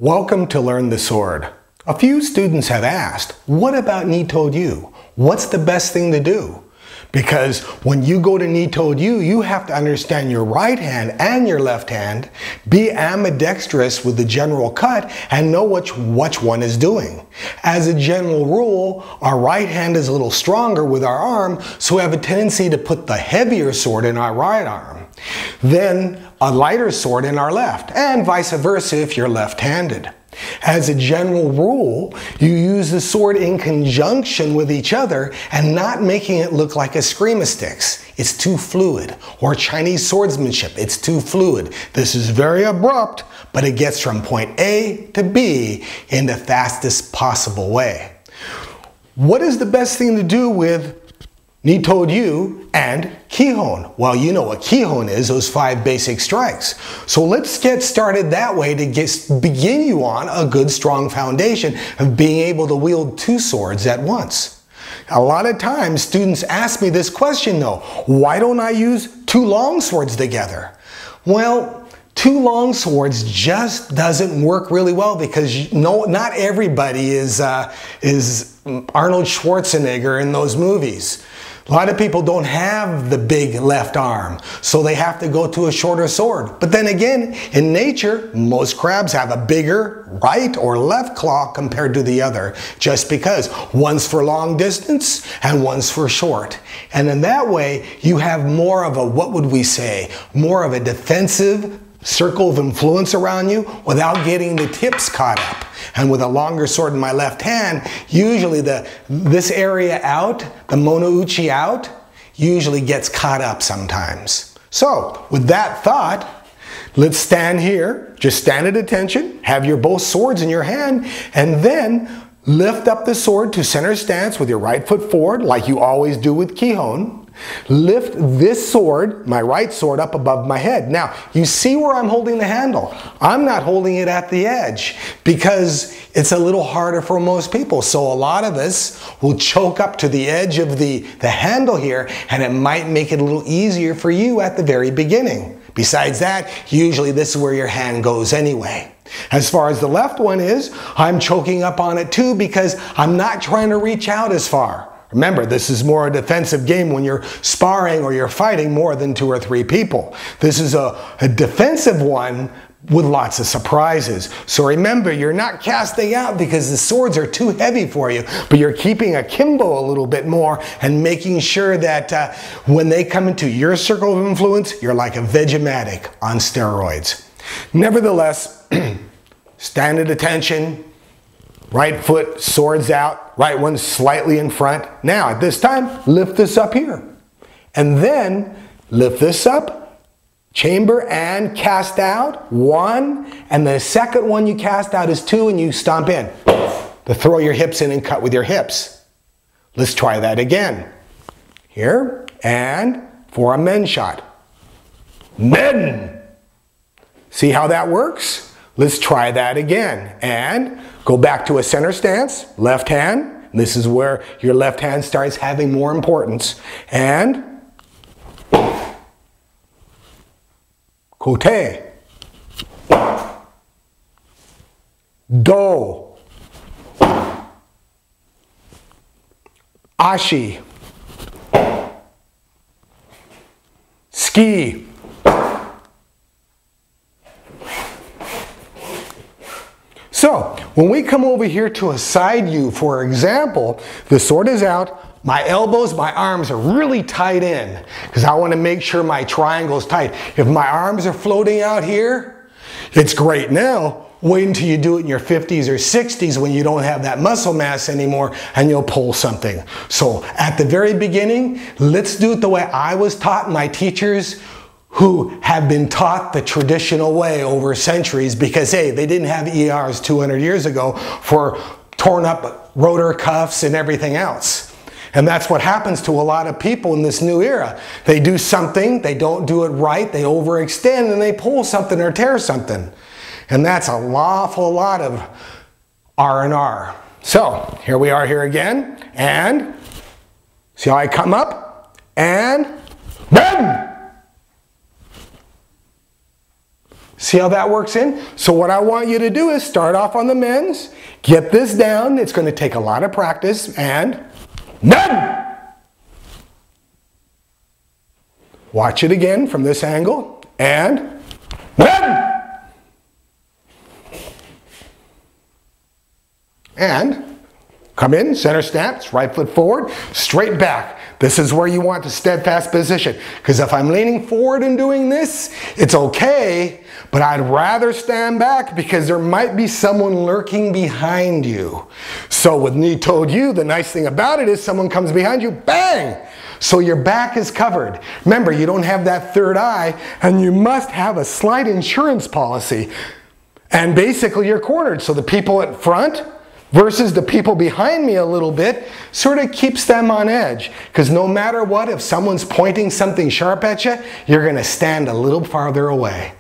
Welcome to Learn the Sword. A few students have asked, what about Nito-Ryu? What's the best thing to do? Because when you go to Nito-Ryu, you have to understand your right hand and your left hand, be ambidextrous with the general cut, and know which one is doing. As a general rule, our right hand is a little stronger with our arm, so we have a tendency to put the heavier sword in our right arm, then a lighter sword in our left, and vice versa if you're left-handed. As a general rule, you use the sword in conjunction with each other and not making it look like a scream-a-sticks. It's too fluid. Or Chinese swordsmanship, it's too fluid. This is very abrupt, but it gets from point A to B in the fastest possible way. What is the best thing to do with Nito-Ryu and Kihon? Well, you know what Kihon is, those 5 basic strikes. So let's get started that way to begin you on a good strong foundation of being able to wield 2 swords at once. A lot of times students ask me this question though, why don't I use 2 long swords together? Well, 2 long swords just doesn't work really well because not everybody is Arnold Schwarzenegger in those movies. A lot of people don't have the big left arm, so they have to go to a shorter sword. But then again, in nature, most crabs have a bigger right or left claw compared to the other, just because one's for long distance and one's for short. And in that way, you have more of a, what would we say, more of a defensive circle of influence around you without getting the tips caught up. And with a longer sword in my left hand, usually this area out, the monouchi out, usually gets caught up sometimes. So, with that thought, let's stand here, just stand at attention, have your both swords in your hand, and then lift up the sword to center stance with your right foot forward, like you always do with Kihon. Lift this sword, my right sword, up above my head. Now, you see where I'm holding the handle. I'm not holding it at the edge because it's a little harder for most people. So a lot of us will choke up to the edge of the handle here, and it might make it a little easier for you at the very beginning. Besides that, usually this is where your hand goes anyway. As far as the left one is, I'm choking up on it too because I'm not trying to reach out as far. Remember, this is more a defensive game when you're sparring or you're fighting more than 2 or 3 people. This is a defensive one with lots of surprises. So remember, you're not casting out because the swords are too heavy for you, but you're keeping akimbo a little bit more and making sure that when they come into your circle of influence, you're like a Vegematic on steroids. Nevertheless, stand at attention. Right foot, swords out, right one slightly in front. Now, at this time, lift this up here. And then, lift this up, chamber and cast out, 1. And the second one you cast out is 2 and you stomp in. To throw your hips in and cut with your hips. Let's try that again. Here, and for a men shot. Men! See how that works? Let's try that again. And go back to a center stance, left hand. This is where your left hand starts having more importance. And kote, do, ashi, ski, so, when we come over here to a side view, for example, the sword is out, my elbows, my arms are really tight in, because I want to make sure my triangle is tight. If my arms are floating out here, it's great now. Wait until you do it in your 50s or 60s when you don't have that muscle mass anymore and you'll pull something. So, at the very beginning, let's do it the way I was taught. My teachers who have been taught the traditional way over centuries because, hey, they didn't have ERs 200 years ago for torn up rotor cuffs and everything else. And that's what happens to a lot of people in this new era. They do something, they don't do it right, they overextend, and they pull something or tear something. And that's an awful lot of R&R. So, here we are here again, and see how I come up, and boom! See how that works in? So what I want you to do is start off on the men's, get this down. It's going to take a lot of practice, and none. Watch it again from this angle, and none. And come in, center stance, right foot forward, straight back. This is where you want the steadfast position. Because if I'm leaning forward and doing this, it's okay, but I'd rather stand back because there might be someone lurking behind you. So with Nito-Ryu, the nice thing about it is someone comes behind you, bang! So your back is covered. Remember, you don't have that third eye, and you must have a slight insurance policy. And basically you're cornered. So the people at front versus the people behind me a little bit sort of keeps them on edge. Because no matter what, if someone's pointing something sharp at you, you're going to stand a little farther away.